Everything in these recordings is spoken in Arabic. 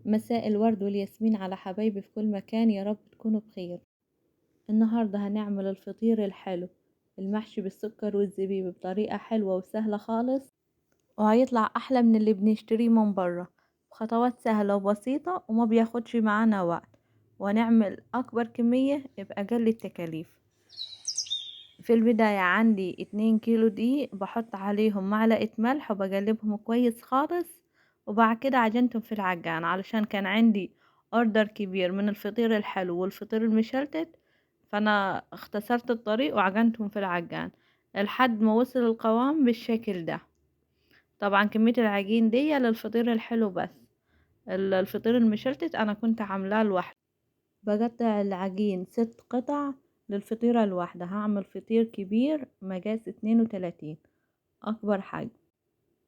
مساء الورد والياسمين على حبايبي في كل مكان، يا رب تكونوا بخير. النهاردة هنعمل الفطير الحلو المحشي بالسكر والزبيب بطريقة حلوة وسهلة خالص، وهيطلع أحلى من اللي بنشتريه من بره، بخطوات سهلة وبسيطة وما بياخدش معانا وقت، ونعمل أكبر كمية بأقل التكاليف. في البداية عندي 2 كيلو دقيق، بحط عليهم معلقة ملح وبقلبهم كويس خالص، وبعد كده عجنتهم في العجان علشان كان عندي اوردر كبير من الفطير الحلو والفطير المشلتت، فانا اختصرت الطريق وعجنتهم في العجان لحد ما وصل القوام بالشكل ده. طبعا كمية العجين دي للفطير الحلو بس، الفطير المشلتت انا كنت عاملاه لوحده. بقطع العجين 6 قطع للفطيرة الواحدة، هعمل فطير كبير مقاس 32 أكبر حجم.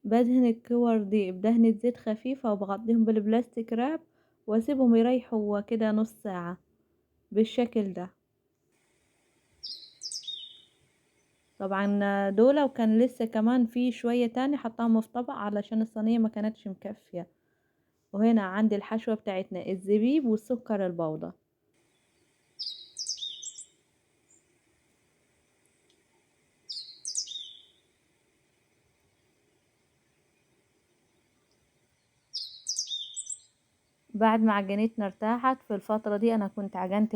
بدهن الكور دي بدهنة زيت خفيفة وبغطيهم بالبلاستيك راب واسيبهم يريحوا كده نص ساعة بالشكل ده. طبعا دول وكان لسه كمان في شوية تاني حطاهم في طبق علشان الصينية ما كانتش مكفية. وهنا عندي الحشوة بتاعتنا الزبيب والسكر البودرة. بعد ما عجنتنا ارتاحت في الفترة دي انا كنت عجنت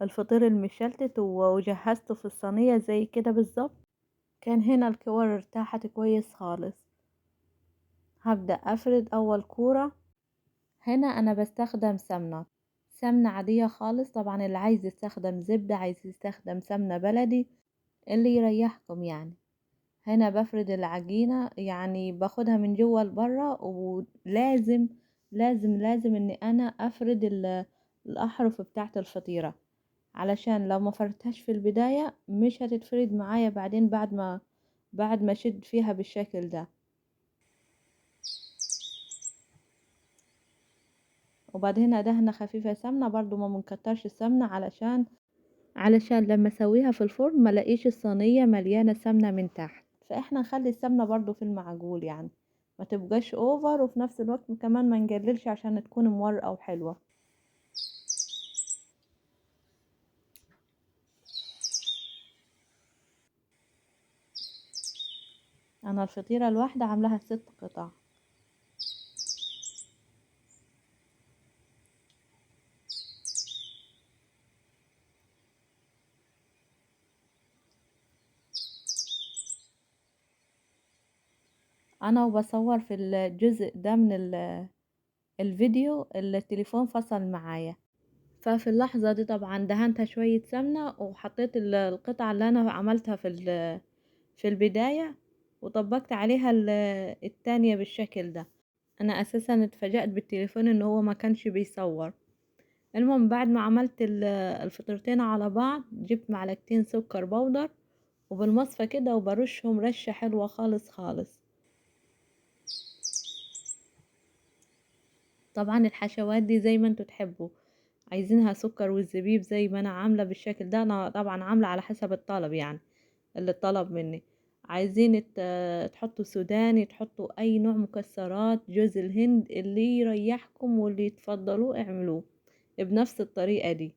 الفطير المشلتت وجهزته في الصينية زي كده بالظبط. كان هنا الكور ارتاحت كويس خالص. هبدأ افرد اول كورة. هنا انا بستخدم سمنة عادية خالص، طبعا اللي عايز يستخدم زبدة، عايز يستخدم سمنة بلدي، اللي يريحكم يعني. هنا بفرد العجينة، يعني باخدها من جوه لبره، ولازم لازم اني انا افرد الاحرف بتاعة الفطيرة، علشان لو ما فردتهاش في البداية مش هتتفرد معايا بعدين بعد ما اشد فيها بالشكل ده. وبعدين دهنة خفيفة سمنة، برضو ما منكترش السمنة علشان لما اسويها في الفرن ما لاقيش الصينية مليانة سمنة من تحت، فاحنا نخلي السمنة برضو في المعجول، يعني ما تبقاش اوفر وفي نفس الوقت كمان ما نقللش عشان تكون مورقة وحلوة. انا الفطيرة الواحدة عاملاها 6 قطع. انا وبصور في الجزء ده من الفيديو التليفون فصل معايا، ففي اللحظة دي طبعا دهنتها شوية سمنة وحطيت القطعة اللي انا عملتها في البداية، وطبقت عليها التانية بالشكل ده. انا اساسا اتفاجأت بالتليفون ان هو ما كانش بيصور. المهم بعد ما عملت الفطيرتين على بعض، جبت معلقتين سكر بودر وبالمصفى كده وبرشهم رشة حلوة خالص خالص. طبعا الحشوات دي زي ما انتوا تحبوا، عايزينها سكر والزبيب زي ما انا عاملة بالشكل ده، انا طبعا عاملة على حسب الطلب يعني، اللي طلب مني. عايزين تحطوا سوداني، تحطوا اي نوع مكسرات، جوز الهند، اللي يريحكم واللي تفضلوه اعملوه بنفس الطريقة دي.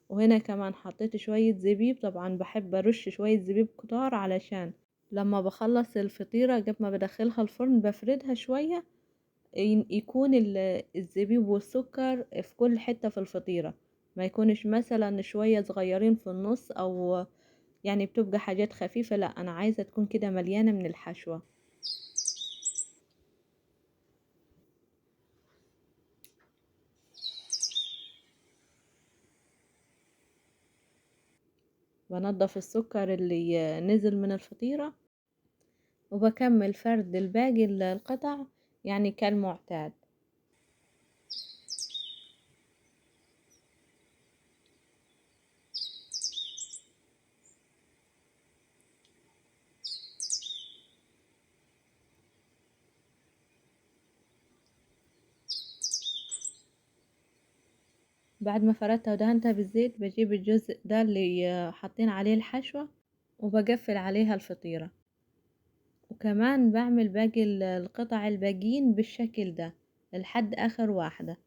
وهنا كمان حطيت شوية زبيب، طبعا بحب ارش شوية زبيب كتار علشان لما بخلص الفطيرة قبل ما بدخلها الفرن بفردها شوية، يكون الزبيب والسكر في كل حتة في الفطيرة، ما يكونش مثلا شوية صغيرين في النص او يعني بتبقى حاجات خفيفة، لا انا عايزة تكون كده مليانة من الحشوة. بنضف السكر اللي نزل من الفطيرة، وبكمل فرد الباقي القطع يعني كالمعتاد. بعد ما فردتها ودهنتها بالزيت، بجيب الجزء ده اللي حاطين عليه الحشوة وبقفل عليها الفطيرة، وكمان بعمل باقي القطع الباقيين بالشكل ده لحد اخر واحدة.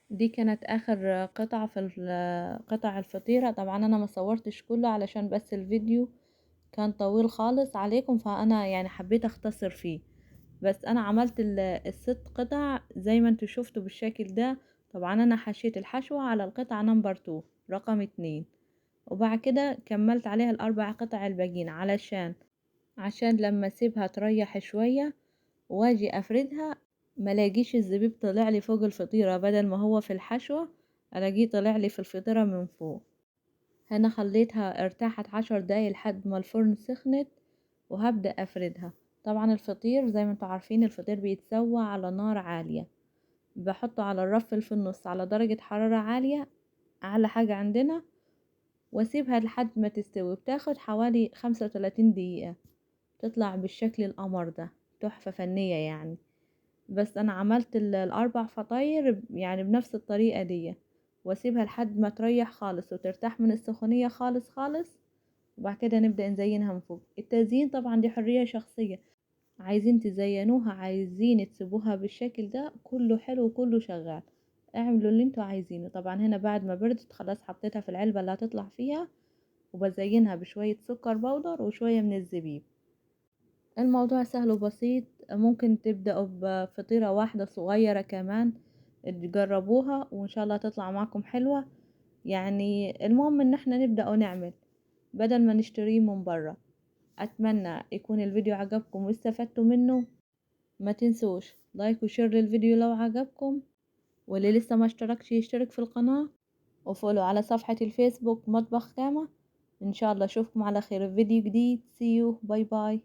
دي كانت اخر قطعة في قطع الفطيرة. طبعا انا ما صورتش كله علشان بس الفيديو كان طويل خالص عليكم، فانا يعني حبيت اختصر فيه. بس انا عملت الست قطع زي ما انتوا شفتوا بالشكل ده. طبعا انا حشيت الحشوة على القطعة نمبر 2 رقم 2، وبعد كده كملت عليها الاربع قطع الباقيين عشان لما اسيبها تريح شوية واجي افردها ملاقيش الزبيب طلع لي فوق الفطيرة، بدل ما هو في الحشوة الاقيه طلع لي في الفطيرة من فوق. هنا خليتها ارتاحت 10 دقايق لحد ما الفرن سخنت، وهبدأ افردها. طبعا الفطير زي ما انتوا عارفين الفطير بيتسوى على نار عالية، بحطه على الرف اللي في النص على درجة حرارة عالية، اعلى حاجة عندنا، واسيبها لحد ما تستوي. بتاخد حوالي 35 دقيقة تطلع بالشكل القمر ده، تحفة فنية يعني. بس انا عملت الاربع فطاير يعني بنفس الطريقة دي، واسيبها لحد ما تريح خالص وترتاح من السخونية خالص خالص، وبعد كده نبدأ نزينها من فوق. التزيين طبعا دي حرية شخصية، عايزين تزينوها عايزين تسيبوها بالشكل ده كله حلو وكله شغال، اعملوا اللي انتوا عايزينه. طبعا هنا بعد ما بردت خلاص حطيتها في العلبة اللي هتطلع فيها، وبزينها بشوية سكر بودر وشوية من الزبيب. الموضوع سهل وبسيط، ممكن تبدأوا بفطيرة واحدة صغيرة كمان تجربوها وإن شاء الله تطلع معكم حلوة. يعني المهم إن احنا نبدأ ونعمل بدل ما نشتريه من برا. أتمنى يكون الفيديو عجبكم واستفدتوا منه. ما تنسوش لايك وشير للفيديو لو عجبكم، واللي لسه ما اشتركش يشترك في القناة، وفولو على صفحة الفيسبوك مطبخ كاما. إن شاء الله أشوفكم على خير في فيديو جديد. See you. باي باي.